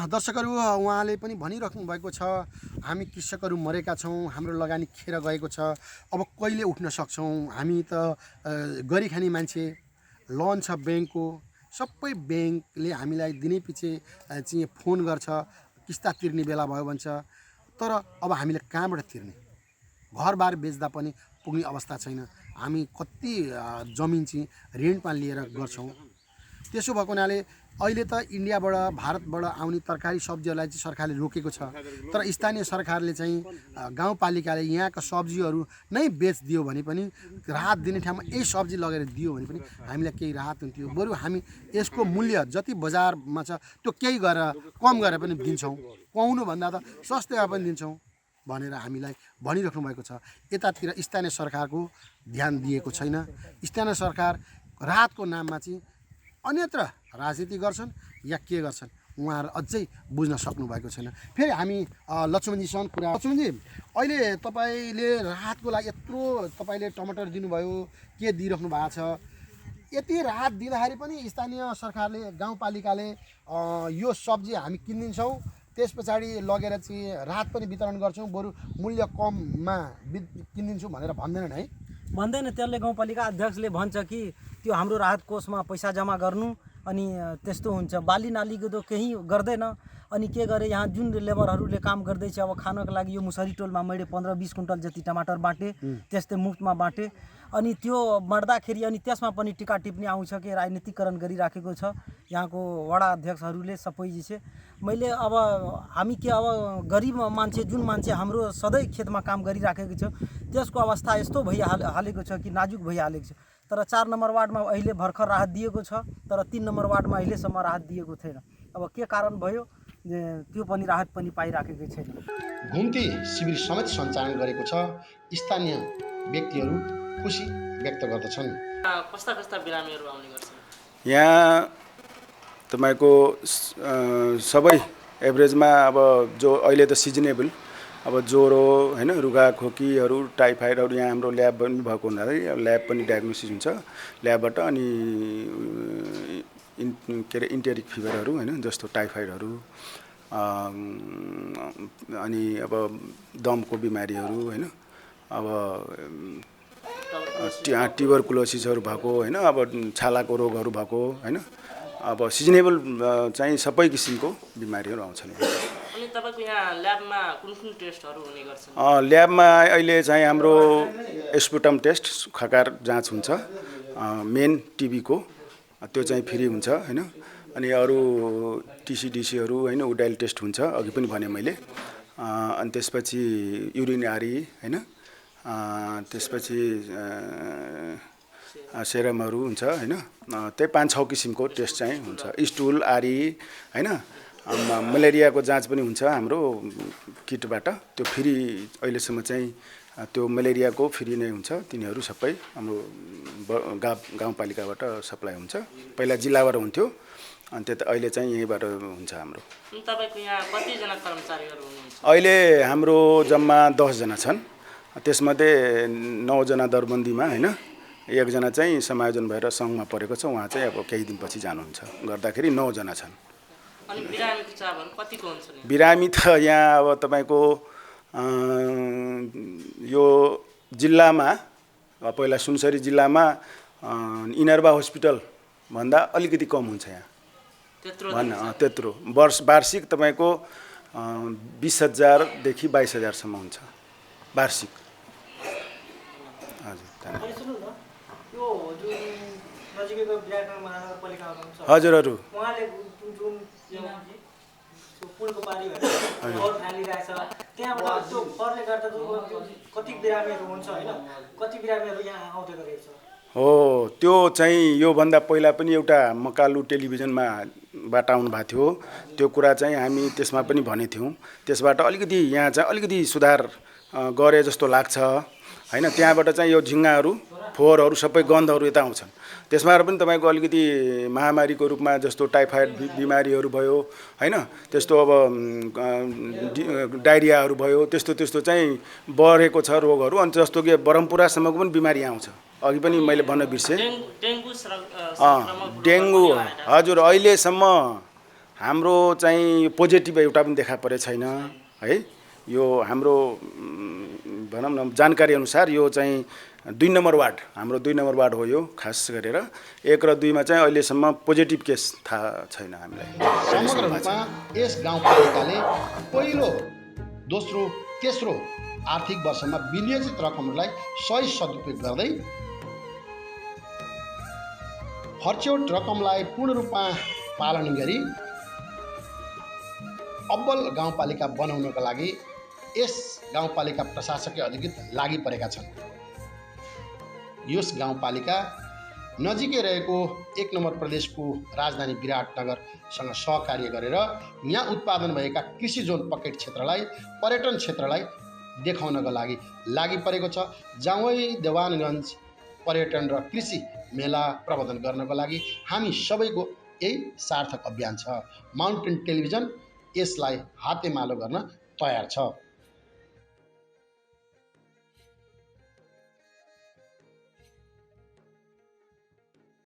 A: दर्शकहरू उहाँले पनि भनिराख्नु भएको छ हामी कृषकहरू मरेका छौँ, हाम्रो लगानी खेर गएको छ, अब कहिले उठ्न सक्छौँ? हामी त गरिखाने मान्छे, लोन छ ब्याङ्कको, सबै ब्याङ्कले हामीलाई दिनै पछि चाहिँ फोन गर्छ, किस्ता तिर्ने बेला भयो भन्छ। तर अब हामीले कहाँबाट तिर्ने? घरबार बेच्दा पनि पुग्ने अवस्था छैन। हामी कति जमिन चाहिँ ऋणमा लिएर गर्छौँ। त्यसो भएको हुनाले अहिले त इन्डियाबाट भारतबाट आउने तरकारी सब्जीहरूलाई चाहिँ सरकारले रोकेको छ। तर स्थानीय सरकारले चाहिँ गाउँपालिकाले यहाँका सब्जीहरू नै बेचिदियो भने पनि, राहत दिने ठाउँमा यही सब्जी लगेर दियो भने पनि हामीलाई केही राहत हुन्थ्यो। बरु हामी यसको मूल्य जति बजारमा छ त्यो केही गरेर कम गरेर पनि दिन्छौँ, पाउनुभन्दा त सस्तैमा पनि दिन्छौँ भनेर हामीलाई भनिराख्नु भएको छ। यतातिर स्थानीय सरकारको ध्यान दिएको छैन। स्थानीय सरकार राहतको नाममा चाहिँ अन्यत्र राजनीति गर्छन् या के गर्छन् उहाँहरू अझै बुझ्न सक्नु भएको छैन। फेरि हामी लक्ष्मणजीसँग कुरा। लक्ष्मणजी, अहिले तपाईँले राहतको लागि यत्रो तपाईँले टमाटर दिनुभयो, के दिइराख्नु भएको छ? यति राहत दिँदाखेरि पनि स्थानीय सरकारले, गाउँपालिकाले यो सब्जी हामी किनिदिन्छौँ, त्यस पछाडि लगेर चाहिँ राहत पनि वितरण गर्छौँ, बरु मूल्य कममा किनिदिन्छौँ भनेर भन्दैनन् है?
N: भन्दैन। त्यसले गाउँपालिका अध्यक्षले भन्छ कि त्यो हाम्रो राहत कोषमा पैसा जम्मा गर्नु, अनि त्यस्तो हुन्छ। बाली नालीको त केही गर्दैन। अनि के गरे, यहाँ जुन लेबरहरूले काम गर्दैछ, अब खानको लागि यो मुसरी टोलमा मैले 15-20 कुन्टल जति टमाटर बाँटेँ, त्यस्तै मुफ्तमा बाँटेँ। अनि त्यो बाँड्दाखेरि अनि त्यसमा पनि टिका टिप्पणी आउँछ कि राजनीतिकरण गरिराखेको छ यहाँको वडा अध्यक्षहरूले सबै चाहिँ। मैले अब हामी के, अब गरिब मान्छे, जुन मान्छे हाम्रो सधैँ खेतमा काम गरिराखेको छ, त्यसको अवस्था यस्तो भइहालेको छ कि नाजुक भइहालेको छ। तर 4 नम्बर वार्डमा अहिले भर्खर राहत दिएको छ, तर 3 नम्बर वार्डमा अहिलेसम्म राहत दिएको छैन। अब के कारण भयो त्यो पनि राहत पनि पाइराखेको छैन।
A: घुम्ती शिविर समेत सञ्चालन गरेको छ। स्थानीय व्यक्तिहरू खुसी व्यक्त गर्दछन्।
H: कस्ता कस्ता बिरामीहरू आउने गर्छन्?
O: यहाँ तपाईँको सबै एभरेजमा अब जो अहिले त सिजनेबल, अब ज्वरो हैन, रुगा खोकीहरू, टाइफाइडहरू यहाँ हाम्रो ल्याब पनि भएको हुनाले ल्याब पनि डायग्नोसिस हुन्छ ल्याबबाट। अनि के अरे इन्टेरिक फिभरहरू हैन, जस्तो टाइफाइडहरू, अनि अब दमको बिमारीहरू हैन, अब ट्युबरकुलोसिसहरू भएको हैन, अब छालाको रोगहरू भएको हैन, अब सिजनेबल चाहिँ सबै किसिमको बिमारीहरू आउँछन्।
H: अनि तपाईको यहाँ ल्याबमा कुन कुन टेस्टहरू हुने गर्छन्?
O: ल्याबमा अहिले चाहिँ हाम्रो एस्पुटम टेस्ट, खकार जाँच हुन्छ, मेन टिबीको त्यो चाहिँ फ्री हुन्छ हैन। अनि अरू टिसिडिसीहरू हैन, उडाइल टेस्ट हुन्छ, अघि पनि भने मैले। अनि त्यसपछि युरिनरी हैन, त्यसपछि सेरमहरू हुन्छ हैन। त्यही 5-6 किसिमको टेस्ट चाहिँ हुन्छ। स्टुल, आरी हैन, मलेरियाको जाँच पनि हुन्छ हाम्रो किटबाट, त्यो फ्री अहिलेसम्म चाहिँ त्यो मलेरियाको फ्री नै हुन्छ। तिनीहरू सबै हाम्रो गाउँपालिकाबाट सप्लाई हुन्छ। पहिला जिल्लाबाट हुन्थ्यो, अनि त्यो अहिले चाहिँ यहीँबाट हुन्छ हाम्रो।
H: तपाईको यहाँ कतिजना कर्मचारीहरू हुनुहुन्छ?
O: अहिले हाम्रो जम्मा 10 जना छन्। त्यसमध्ये 9 जना दरबन्दीमा हैन, 1 जना चाहिँ समायोजन भएर सङ्घमा परेको छ, उहाँ चाहिँ अब केही दिनपछि जानुहुन्छ। गर्दाखेरि 9 जना छन्।
H: अनि बिरामीको चापहरू कतिको हुन्छ?
O: बिरामी त यहाँ अब तपाईँको यो जिल्लामा पहिला सुनसरी जिल्लामा इनरबा हस्पिटल भन्दा अलिकति कम हुन्छ यहाँ भन्न त्यत्रो वार्षिक तपाईँको 20,000 देखि 22,000 सम्म हुन्छ वार्षिक। हजुर
N: पुलको पारी हालिरहेछ त्यहाँबाट त्यो परले गर्दा कति बिरामीहरू हुन्छ होइन कति बिरामीहरू यहाँ आउँदै गरेको छ
O: हो। त्यो चाहिँ योभन्दा पहिला पनि एउटा मकालु टेलिभिजनमा बाट आउनु भएको थियो। त्यो कुरा चाहिँ हामी त्यसमा पनि भनेको थियौँ। त्यसबाट अलिकति यहाँ चाहिँ अलिकति सुधार गरे जस्तो लाग्छ होइन। त्यहाँबाट चाहिँ यो झिङ्गाहरू फोहोरहरू सबै गन्धहरू यता आउँछन्। त्यसमा पनि तपाईँको अलिकति महामारीको रूपमा जस्तो टाइफाइड बिमारीहरू भयो होइन, त्यस्तो अब डायरियाहरू भयो, त्यस्तो चाहिँ बढेको छ रोगहरू। अनि जस्तो कि ब्रह्मपुरासम्मको पनि बिमारी आउँछ। अघि पनि मैले भन्न बिर्सेँ डेङ्गु। हजुर अहिलेसम्म हाम्रो चाहिँ पोजिटिभ एउटा पनि देखा परेको छैन है। यो हाम्रो भनौँ न जानकारी अनुसार यो चाहिँ 2 नम्बर वार्ड, हाम्रो 2 नम्बर वार्ड हो यो। खास गरेर 1 र 2 मा चाहिँ अहिलेसम्म पोजिटिभ केस थाहा छैन हामीलाई।
A: समग्र रूपमा यस गाउँपालिकाले पहिलो, दोस्रो, तेस्रो आर्थिक वर्षमा विनियोजित रकमहरूलाई सही सदुपयोग गर्दै खर्च्योट रकमलाई पूर्ण रूपमा पालन गरी अब्बल गाउँपालिका बनाउनका लागि यस गाउँपालिका प्रशासकीय अधिकृत लागि परेका छन्। यस गाउँपालिका नजिकै रहेको 1 नम्बर प्रदेशको राजधानी विराटनगरसँग सहकार्य गरेर यहाँ उत्पादन भएका कृषि जोन पकेट क्षेत्रलाई पर्यटन क्षेत्रलाई देखाउनका लागि परेको छ। जावै देवानगञ्ज पर्यटन र कृषि मेला प्रबन्धन गर्नको लागि हामी सबैको यही सार्थक अभियान छ। माउन्टेन टेलिभिजन यसलाई हातेमालो गर्न तयार छ।